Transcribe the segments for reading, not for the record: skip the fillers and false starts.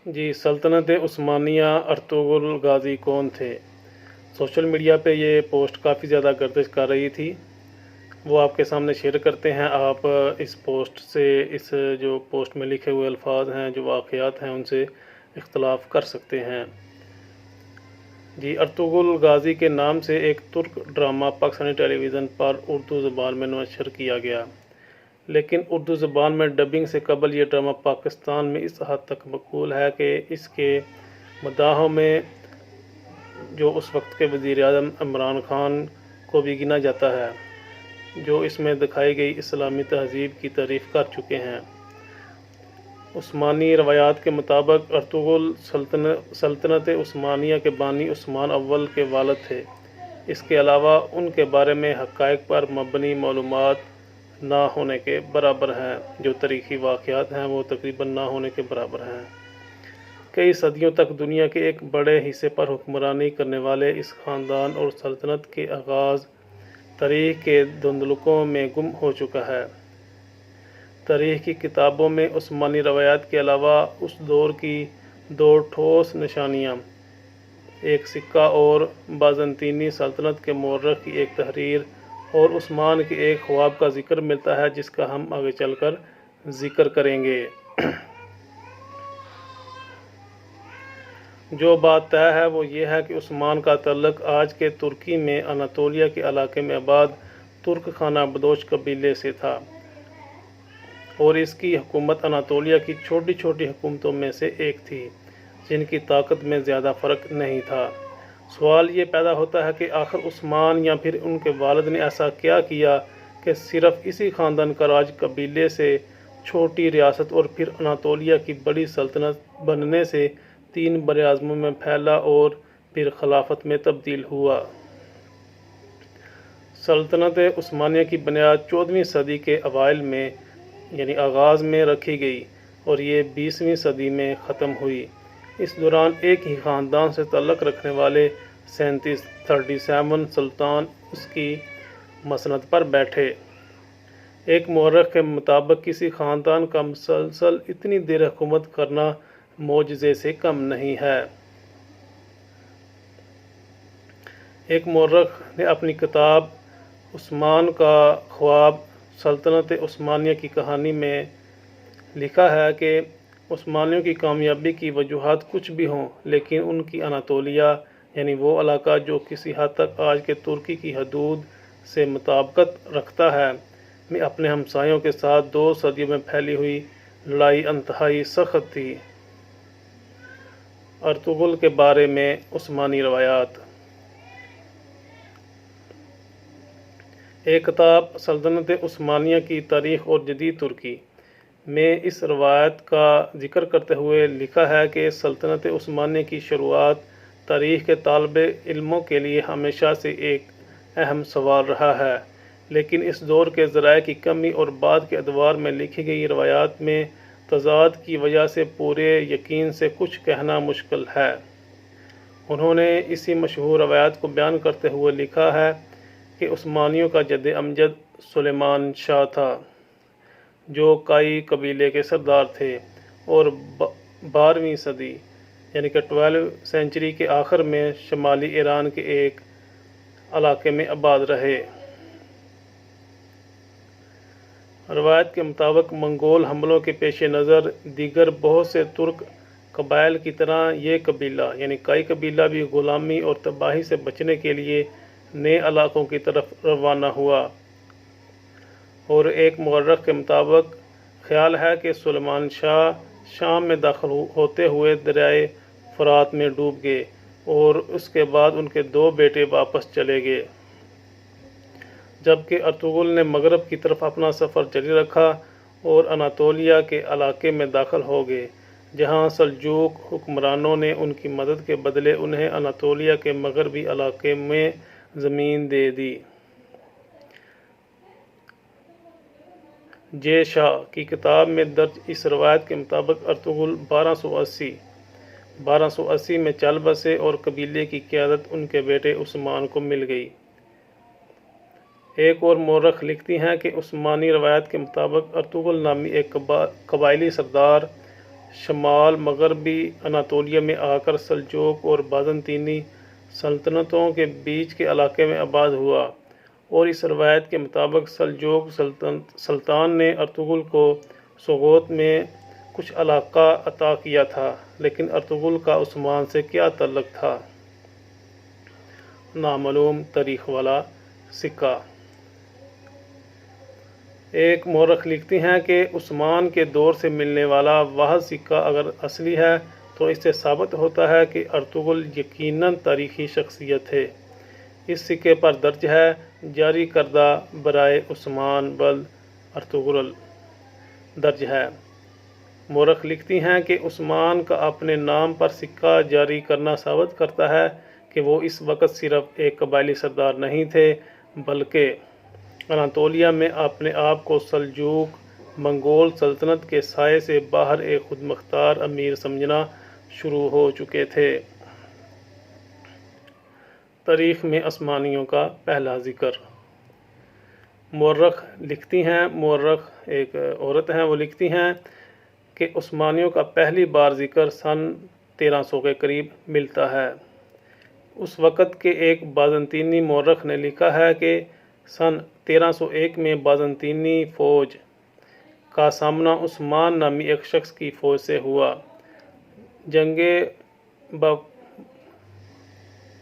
جی، سلطنت عثمانیہ Ertugrul Ghazi کون تھے؟ سوشل میڈیا پہ یہ پوسٹ کافی زیادہ گردش کر رہی تھی، وہ آپ کے سامنے شیئر کرتے ہیں۔ آپ اس پوسٹ سے، اس جو پوسٹ میں لکھے ہوئے الفاظ ہیں، جو واقعات ہیں، ان سے اختلاف کر سکتے ہیں۔ جی، ارطغرل غازی کے نام سے ایک ترک ڈرامہ پاکستانی ٹیلی ویژن پر اردو زبان میں نشر کیا گیا، لیکن اردو زبان میں ڈبنگ سے قبل یہ ڈرامہ پاکستان میں اس حد تک مقبول ہے کہ اس کے مداحوں میں جو اس وقت کے وزیر اعظم عمران خان کو بھی گنا جاتا ہے، جو اس میں دکھائی گئی اسلامی تہذیب کی تعریف کر چکے ہیں۔ عثمانی روایات کے مطابق ارطغرل سلطنت عثمانیہ کے بانی عثمان اول کے والد تھے۔ اس کے علاوہ ان کے بارے میں حقائق پر مبنی معلومات نہ ہونے کے برابر ہیں، جو تاریخی واقعات ہیں وہ تقریباً نہ ہونے کے برابر ہیں۔ کئی صدیوں تک دنیا کے ایک بڑے حصے پر حکمرانی کرنے والے اس خاندان اور سلطنت کے آغاز تاریخ کے دھندلکوں میں گم ہو چکا ہے۔ تاریخ کی کتابوں میں عثمانی روایات کے علاوہ اس دور کی دو ٹھوس نشانیاں، ایک سکہ اور بازنطینی سلطنت کے مورخ کی ایک تحریر اور عثمان کے ایک خواب کا ذکر ملتا ہے، جس کا ہم آگے چل کر ذکر کریں گے۔ جو بات طے ہے وہ یہ ہے کہ عثمان کا تعلق آج کے ترکی میں اناطولیہ کے علاقے میں آباد ترک خانہ بدوش قبیلے سے تھا، اور اس کی حکومت اناطولیہ کی چھوٹی چھوٹی حکومتوں میں سے ایک تھی، جن کی طاقت میں زیادہ فرق نہیں تھا۔ سوال یہ پیدا ہوتا ہے کہ آخر عثمان یا پھر ان کے والد نے ایسا کیا کیا کہ صرف اسی خاندان کا راج قبیلے سے چھوٹی ریاست اور پھر اناطولیہ کی بڑی سلطنت بننے سے 3 براعظموں میں پھیلا اور پھر خلافت میں تبدیل ہوا۔ سلطنت عثمانیہ کی بنیاد 14ویں صدی کے اوائل میں یعنی آغاز میں رکھی گئی اور یہ 20ویں صدی میں ختم ہوئی۔ اس دوران ایک ہی خاندان سے تعلق رکھنے والے 37 سلطان اس کی مسند پر بیٹھے۔ ایک مورخ کے مطابق کسی خاندان کا مسلسل اتنی دیر حکومت کرنا معجزے سے کم نہیں ہے۔ ایک مورخ نے اپنی کتاب عثمان کا خواب سلطنت عثمانیہ کی کہانی میں لکھا ہے کہ عثمانیوں کی کامیابی کی وجوہات کچھ بھی ہوں، لیکن ان کی اناطولیہ یعنی وہ علاقہ جو کسی حد تک آج کے ترکی کی حدود سے مطابقت رکھتا ہے، میں اپنے ہمسایوں کے ساتھ 2 صدیوں میں پھیلی ہوئی لڑائی انتہائی سخت تھی۔ ارطغرل کے بارے میں عثمانی روایات۔ ایک کتاب سلطنت عثمانیہ کی تاریخ اور جدید ترکی میں اس روایت کا ذکر کرتے ہوئے لکھا ہے کہ سلطنت عثمانیہ کی شروعات تاریخ کے طالب علموں کے لیے ہمیشہ سے ایک اہم سوال رہا ہے، لیکن اس دور کے ذرائع کی کمی اور بعد کے ادوار میں لکھی گئی روایات میں تضاد کی وجہ سے پورے یقین سے کچھ کہنا مشکل ہے۔ انہوں نے اسی مشہور روایت کو بیان کرتے ہوئے لکھا ہے کہ عثمانیوں کا جد امجد سلیمان شاہ تھا، جو کائی قبیلے کے سردار تھے اور 12ویں صدی یعنی کہ 12 سینچری کے آخر میں شمالی ایران کے ایک علاقے میں آباد رہے۔ روایت کے مطابق منگول حملوں کے پیش نظر دیگر بہت سے ترک قبائل کی طرح یہ قبیلہ یعنی کائی قبیلہ بھی غلامی اور تباہی سے بچنے کے لیے نئے علاقوں کی طرف روانہ ہوا، اور ایک مورخ کے مطابق خیال ہے کہ سلیمان شاہ شام میں داخل ہوتے ہوئے دریائے فرات میں ڈوب گئے اور اس کے بعد ان کے 2 بیٹے واپس چلے گئے، جبکہ ارطغرل نے مغرب کی طرف اپنا سفر جاری رکھا اور اناطولیہ کے علاقے میں داخل ہو گئے، جہاں سلجوق حکمرانوں نے ان کی مدد کے بدلے انہیں اناطولیہ کے مغربی علاقے میں زمین دے دی۔ جے شاہ کی کتاب میں درج اس روایت کے مطابق ارطغرل 1280 میں چل بسے اور قبیلے کی قیادت ان کے بیٹے عثمان کو مل گئی۔ ایک اور مورخ لکھتی ہیں کہ عثمانی روایت کے مطابق ارطغرل نامی ایک قبائلی سردار شمال مغربی اناطولیہ میں آ کر سلجوق اور بازنطینی سلطنتوں کے بیچ کے علاقے میں آباد ہوا، اور اس روایت کے مطابق سلجوق سلطان نے ارطغرل کو سوغوت میں کچھ علاقہ عطا کیا تھا، لیکن ارطغرل کا عثمان سے کیا تعلق تھا؟ نامعلوم تاریخ والا سکہ۔ ایک مورخ لکھتی ہیں کہ عثمان کے دور سے ملنے والا واحد سکہ اگر اصلی ہے تو اس سے ثابت ہوتا ہے کہ ارطغرل یقیناً تاریخی شخصیت ہے۔ اس سکے پر درج ہے جاری کردہ برائے عثمان بل ارطغرل درج ہے۔ مورخ لکھتی ہیں کہ عثمان کا اپنے نام پر سکہ جاری کرنا ثابت کرتا ہے کہ وہ اس وقت صرف ایک قبائلی سردار نہیں تھے، بلکہ اناطولیہ میں اپنے آپ کو سلجوق منگول سلطنت کے سائے سے باہر ایک خود مختار امیر سمجھنا شروع ہو چکے تھے۔ تاریخ میں عثمانیوں کا پہلا ذکر۔ مورخ لکھتی ہیں، مورخ ایک عورت ہیں، وہ لکھتی ہیں کہ عثمانیوں کا پہلی بار ذکر سن 1300 کے قریب ملتا ہے۔ اس وقت کے ایک بازنطینی مورخ نے لکھا ہے کہ سن 1301 میں بازنطینی فوج کا سامنا عثمان نامی ایک شخص کی فوج سے ہوا۔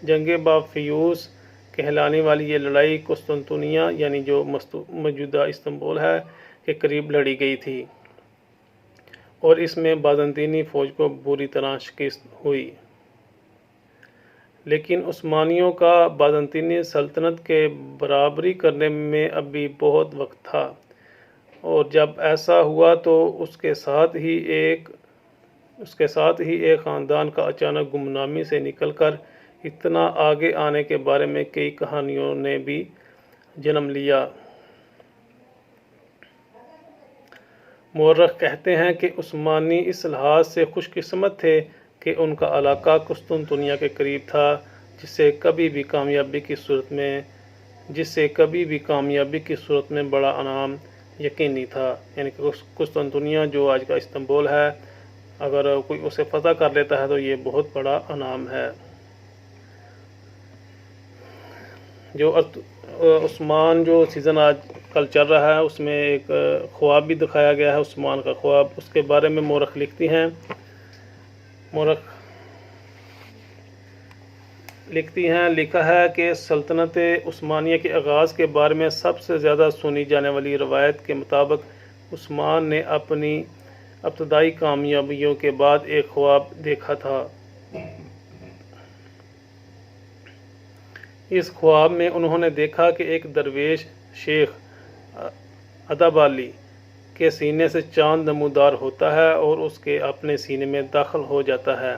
جنگ بافیوس کہلانے والی یہ لڑائی قسطنطنیہ یعنی جو موجودہ استنبول ہے کے قریب لڑی گئی تھی، اور اس میں بازنطینی فوج کو بری طرح شکست ہوئی۔ لیکن عثمانیوں کا بازنطینی سلطنت کے برابری کرنے میں ابھی بہت وقت تھا، اور جب ایسا ہوا تو اس کے ساتھ ہی ایک خاندان کا اچانک گمنامی سے نکل کر اتنا آگے آنے کے بارے میں کئی کہانیوں نے بھی جنم لیا۔ مورخ کہتے ہیں کہ عثمانی اس لحاظ سے خوش قسمت تھے کہ ان کا علاقہ قسطنطنیہ کے قریب تھا، جس سے کبھی بھی کامیابی کی صورت میں بڑا انعام یقینی تھا۔ یعنی کہ قسطنطنیہ جو آج کا استنبول ہے، اگر کوئی اسے فتح کر لیتا ہے تو یہ بہت بڑا انعام ہے۔ جو عثمان جو سیزن آج کل چل رہا ہے اس میں ایک خواب بھی دکھایا گیا ہے، عثمان کا خواب، اس کے بارے میں مورخ لکھتی ہیں۔ لکھا ہے کہ سلطنت عثمانیہ کے آغاز کے بارے میں سب سے زیادہ سنی جانے والی روایت کے مطابق عثمان نے اپنی ابتدائی کامیابیوں کے بعد ایک خواب دیکھا تھا۔ اس خواب میں انہوں نے دیکھا کہ ایک درویش شیخ ادابالی کے سینے سے چاند نمودار ہوتا ہے اور اس کے اپنے سینے میں داخل ہو جاتا ہے۔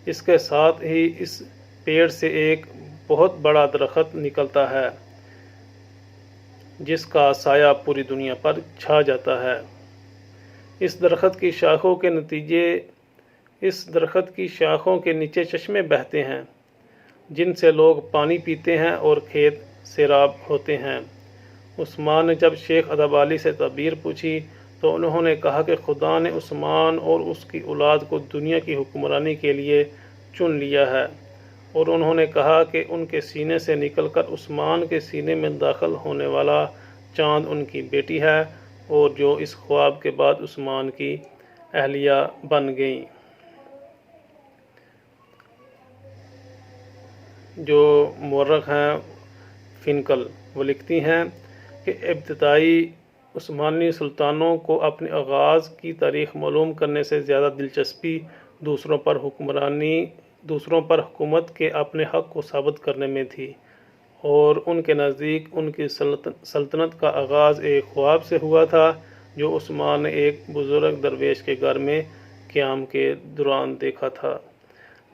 اس کے ساتھ ہی اس پیڑ سے ایک بہت بڑا درخت نکلتا ہے جس کا سایہ پوری دنیا پر چھا جاتا ہے۔ اس درخت کی شاخوں کے نیچے چشمے بہتے ہیں جن سے لوگ پانی پیتے ہیں اور کھیت سیراب ہوتے ہیں۔ عثمان نے جب شیخ ادابالی سے تعبیر پوچھی تو انہوں نے کہا کہ خدا نے عثمان اور اس کی اولاد کو دنیا کی حکمرانی کے لیے چن لیا ہے، اور انہوں نے کہا کہ ان کے سینے سے نکل کر عثمان کے سینے میں داخل ہونے والا چاند ان کی بیٹی ہے، اور جو اس خواب کے بعد عثمان کی اہلیہ بن گئیں۔ جو مورخ ہیں فنکل، وہ لکھتی ہیں کہ ابتدائی عثمانی سلطانوں کو اپنے آغاز کی تاریخ معلوم کرنے سے زیادہ دلچسپی دوسروں پر حکومت کے اپنے حق کو ثابت کرنے میں تھی، اور ان کے نزدیک ان کی سلطنت کا آغاز ایک خواب سے ہوا تھا جو عثمان نے ایک بزرگ درویش کے گھر میں قیام کے دوران دیکھا تھا۔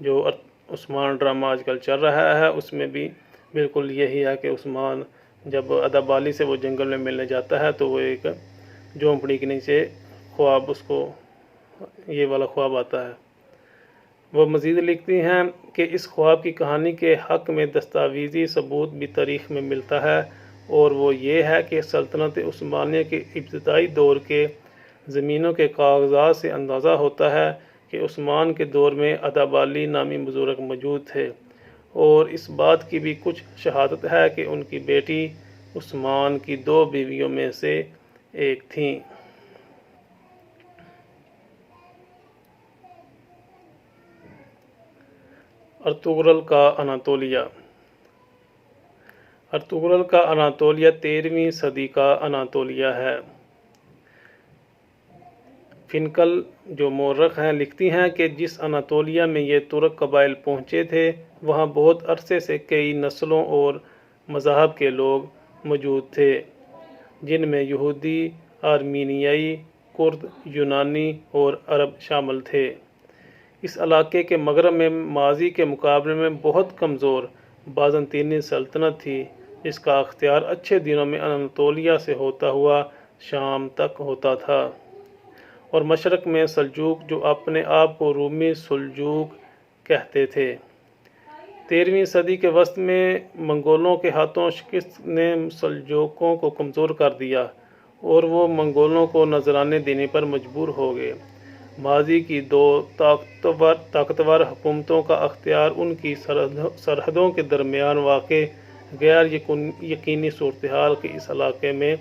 جو عثمان ڈرامہ آج کل چل رہا ہے اس میں بھی بالکل یہی ہے کہ عثمان جب ادابالی سے وہ جنگل میں ملنے جاتا ہے تو وہ ایک جھونپڑی کے نیچے خواب اس کو یہ والا خواب آتا ہے۔ وہ مزید لکھتی ہیں کہ اس خواب کی کہانی کے حق میں دستاویزی ثبوت بھی تاریخ میں ملتا ہے، اور وہ یہ ہے کہ سلطنت عثمانیہ کے ابتدائی دور کے زمینوں کے کاغذات سے اندازہ ہوتا ہے کہ عثمان کے دور میں ادابالی نامی بزرگ موجود تھے، اور اس بات کی بھی کچھ شہادت ہے کہ ان کی بیٹی عثمان کی 2 بیویوں میں سے ایک تھیں۔ ارطغرل کا اناطولیہ۔ ارطغرل کا اناطولیہ 13ویں صدی کا اناطولیہ ہے۔ فنکل جو مورخ ہیں لکھتی ہیں کہ جس اناطولیہ میں یہ ترک قبائل پہنچے تھے وہاں بہت عرصے سے کئی نسلوں اور مذاہب کے لوگ موجود تھے، جن میں یہودی، آرمینیائی، کرد، یونانی اور عرب شامل تھے۔ اس علاقے کے مغرب میں ماضی کے مقابلے میں بہت کمزور بازنطینی سلطنت تھی، جس کا اختیار اچھے دنوں میں اناطولیہ سے ہوتا ہوا شام تک ہوتا تھا، اور مشرق میں سلجوق جو اپنے آپ کو رومی سلجوق کہتے تھے۔ 13ویں صدی کے وسط میں منگولوں کے ہاتھوں شکست نے سلجوقوں کو کمزور کر دیا اور وہ منگولوں کو نذرانے دینے پر مجبور ہو گئے۔ ماضی کی 2 طاقتور حکومتوں کا اختیار ان کی سرحدوں کے درمیان واقع غیر یقینی صورتحال کے اس علاقے میں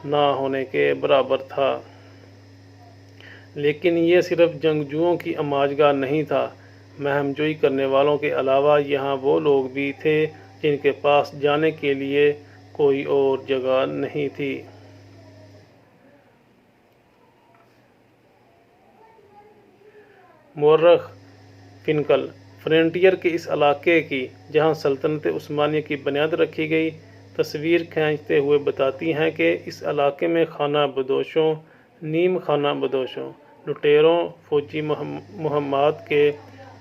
نہ ہونے کے برابر تھا۔ لیکن یہ صرف جنگجوؤں کی آماج گاہ نہیں تھا، مہم جوئی کرنے والوں کے علاوہ یہاں وہ لوگ بھی تھے جن کے پاس جانے کے لیے کوئی اور جگہ نہیں تھی۔ مورخ فنکل فرنٹیئر کے اس علاقے کی جہاں سلطنت عثمانیہ کی بنیاد رکھی گئی تصویر کھینچتے ہوئے بتاتی ہیں کہ اس علاقے میں خانہ بدوشوں، نیم خانہ بدوشوں، لٹیروں، فوجی مہمات کے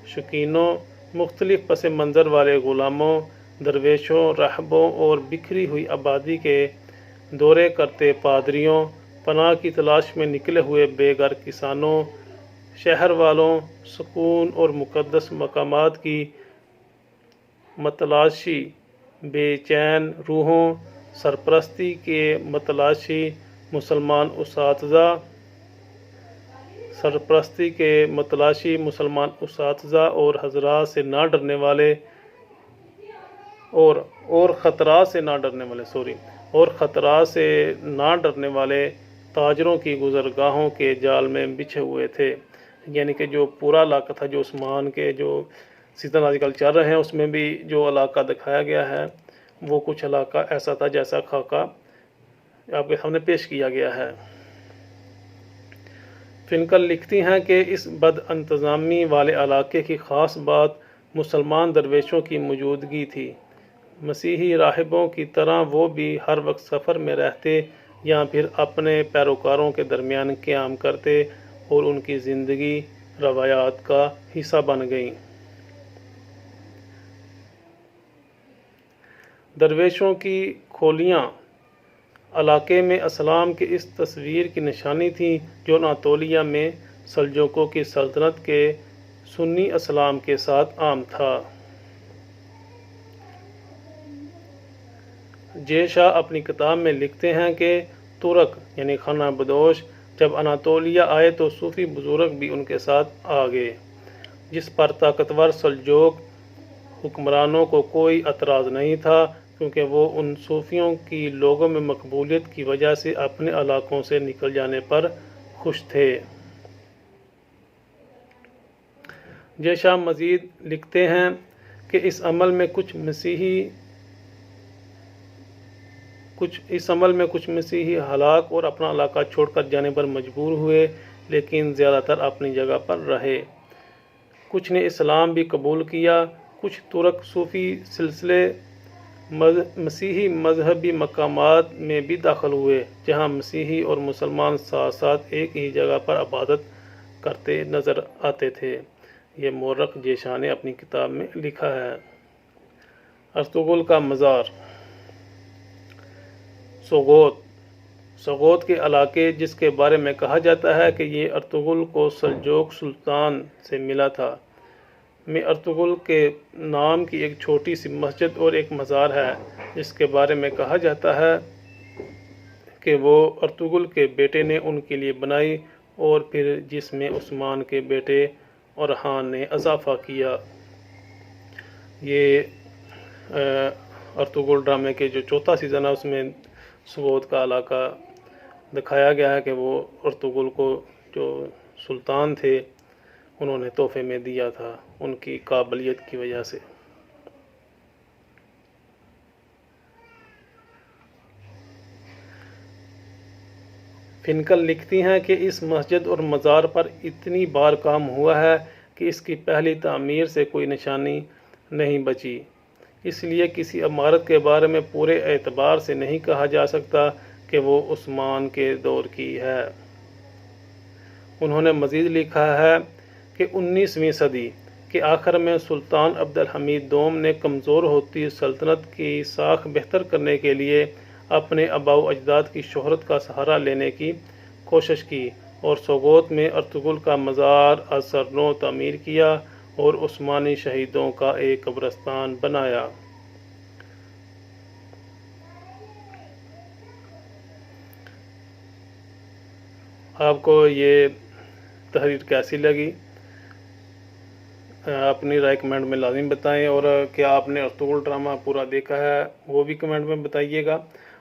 شوقینوں، مختلف پس منظر والے غلاموں، درویشوں، راہبوں اور بکھری ہوئی آبادی کے دورے کرتے پادریوں، پناہ کی تلاش میں نکلے ہوئے بے گھر کسانوں، شہر والوں، سکون اور مقدس مقامات کی متلاشی، بے چین روحوں، سرپرستی کے متلاشی، مسلمان اساتذہ اور حضرات سے نہ ڈرنے والے اور خطرات سے نہ ڈرنے والے تاجروں کی گزرگاہوں کے جال میں بچھے ہوئے تھے۔ یعنی کہ جو پورا علاقہ تھا، جو عثمان کے جو سیزن آج کل چل رہے ہیں اس میں بھی جو علاقہ دکھایا گیا ہے وہ کچھ علاقہ ایسا تھا جیسا خاکہ آپ کے سامنے پیش کیا گیا ہے۔ فنکل لکھتی ہیں کہ اس بد انتظامی والے علاقے کی خاص بات مسلمان درویشوں کی موجودگی تھی۔ مسیحی راہبوں کی طرح وہ بھی ہر وقت سفر میں رہتے یا پھر اپنے پیروکاروں کے درمیان قیام کرتے اور ان کی زندگی روایات کا حصہ بن گئیں۔ درویشوں کی کھولیاں علاقے میں اسلام کی اس تصویر کی نشانی تھی جو اناطولیہ میں سلجوقوں کی سلطنت کے سنی اسلام کے ساتھ عام تھا۔ جے شاہ اپنی کتاب میں لکھتے ہیں کہ ترک یعنی خانہ بدوش جب اناطولیہ آئے تو صوفی بزرگ بھی ان کے ساتھ آ گئے، جس پر طاقتور سلجوق حکمرانوں کو کوئی اعتراض نہیں تھا، کیونکہ وہ ان صوفیوں کی لوگوں میں مقبولیت کی وجہ سے اپنے علاقوں سے نکل جانے پر خوش تھے۔ جے شاہ مزید لکھتے ہیں کہ اس عمل میں کچھ مسیحی ہلاک اور اپنا علاقہ چھوڑ کر جانے پر مجبور ہوئے، لیکن زیادہ تر اپنی جگہ پر رہے۔ کچھ نے اسلام بھی قبول کیا۔ کچھ ترک صوفی سلسلے مسیحی مذہبی مقامات میں بھی داخل ہوئے، جہاں مسیحی اور مسلمان ساتھ ساتھ ایک ہی جگہ پر عبادت کرتے نظر آتے تھے۔ یہ مورخ جے شاہ نے اپنی کتاب میں لکھا ہے۔ ارطغرل کا مزار۔ سوغوت کے علاقے جس کے بارے میں کہا جاتا ہے کہ یہ ارطغرل کو سلجوق سلطان سے ملا تھا، میں ارطغرل کے نام کی ایک چھوٹی سی مسجد اور ایک مزار ہے، جس کے بارے میں کہا جاتا ہے کہ وہ ارطغرل کے بیٹے نے ان کے لیے بنائی، اور پھر جس میں عثمان کے بیٹے اورحان نے اضافہ کیا۔ یہ ارطغرل ڈرامے کے جو چوتھا سیزن ہے اس میں سوات کا علاقہ دکھایا گیا ہے کہ وہ ارطغرل کو جو سلطان تھے انہوں نے تحفے میں دیا تھا ان کی قابلیت کی وجہ سے۔ فنکل لکھتی ہیں کہ اس مسجد اور مزار پر اتنی بار کام ہوا ہے کہ اس کی پہلی تعمیر سے کوئی نشانی نہیں بچی، اس لیے کسی عمارت کے بارے میں پورے اعتبار سے نہیں کہا جا سکتا کہ وہ عثمان کے دور کی ہے۔ انہوں نے مزید لکھا ہے کہ 19ویں صدی کے آخر میں سلطان عبد الحمید دوم نے کمزور ہوتی سلطنت کی ساکھ بہتر کرنے کے لیے اپنے آباء و اجداد کی شہرت کا سہارا لینے کی کوشش کی اور سوگوت میں ارطغرل کا مزار از سر نو تعمیر کیا اور عثمانی شہیدوں کا ایک قبرستان بنایا۔ آپ کو یہ تحریر کیسی لگی؟ اپنی رائے کمنٹ میں لازم بتائیں، اور کیا آپ نے ارطغرل ڈرامہ پورا دیکھا ہے وہ بھی کمنٹ میں بتائیے گا،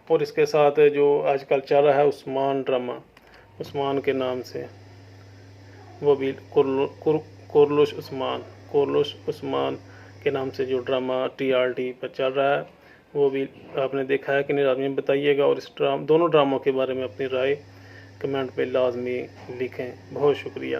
اور اس کے ساتھ جو آج کل چل رہا ہے عثمان ڈرامہ، عثمان کے نام سے، وہ بھی کورلوش عثمان کے نام سے جو ڈرامہ TRT پر چل رہا ہے وہ بھی آپ نے دیکھا ہے کہ نہیں، لازمی بتائیے گا، اور اس دونوں ڈراموں کے بارے میں اپنی رائے کمنٹ پہ لازمی لکھیں۔ بہت شکریہ۔